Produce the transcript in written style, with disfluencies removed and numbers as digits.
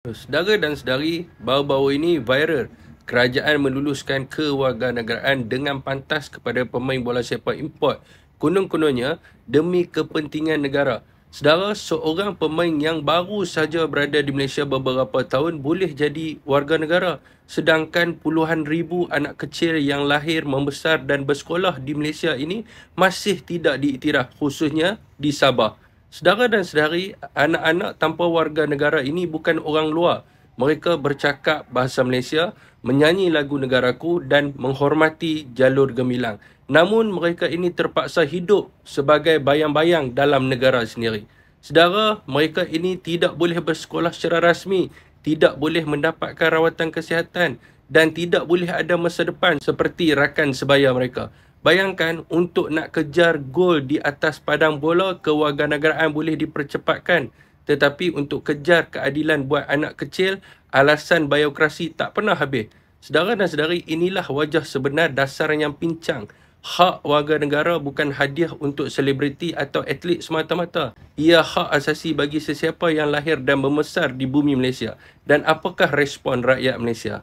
Saudara dan saudari, baru-baru ini viral kerajaan meluluskan kewarganegaraan dengan pantas kepada pemain bola sepak import. Konon-kononnya demi kepentingan negara. Saudara, seorang pemain yang baru saja berada di Malaysia beberapa tahun boleh jadi warga negara. Sedangkan puluhan ribu anak kecil yang lahir, membesar dan bersekolah di Malaysia ini masih tidak diiktiraf, khususnya di Sabah. Saudara dan saudari, anak-anak tanpa warga negara ini bukan orang luar. Mereka bercakap bahasa Malaysia, menyanyi lagu negaraku dan menghormati jalur gemilang. Namun mereka ini terpaksa hidup sebagai bayang-bayang dalam negara sendiri. Saudara, mereka ini tidak boleh bersekolah secara rasmi, tidak boleh mendapatkan rawatan kesihatan dan tidak boleh ada masa depan seperti rakan sebaya mereka. Bayangkan, untuk nak kejar gol di atas padang bola, kewarganegaraan boleh dipercepatkan. Tetapi untuk kejar keadilan buat anak kecil, alasan biokrasi tak pernah habis. Saudara dan saudari, inilah wajah sebenar dasar yang pincang. Hak warga negara bukan hadiah untuk selebriti atau atlet semata-mata. Ia hak asasi bagi sesiapa yang lahir dan membesar di bumi Malaysia. Dan apakah respon rakyat Malaysia?